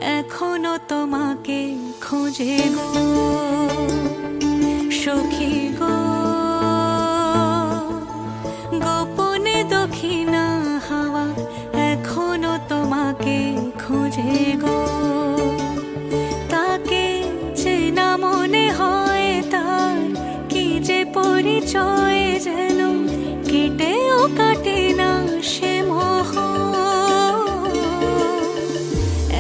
এখনো তোমাকে খোঁজে গো সখী গো, গোপনে দক্ষিণা হাওয়া এখনো তোমাকে খোঁজে গো। তাকে চেনা মনে হয়, তার কি যে পরিচয় যেন কেটেও কাটে না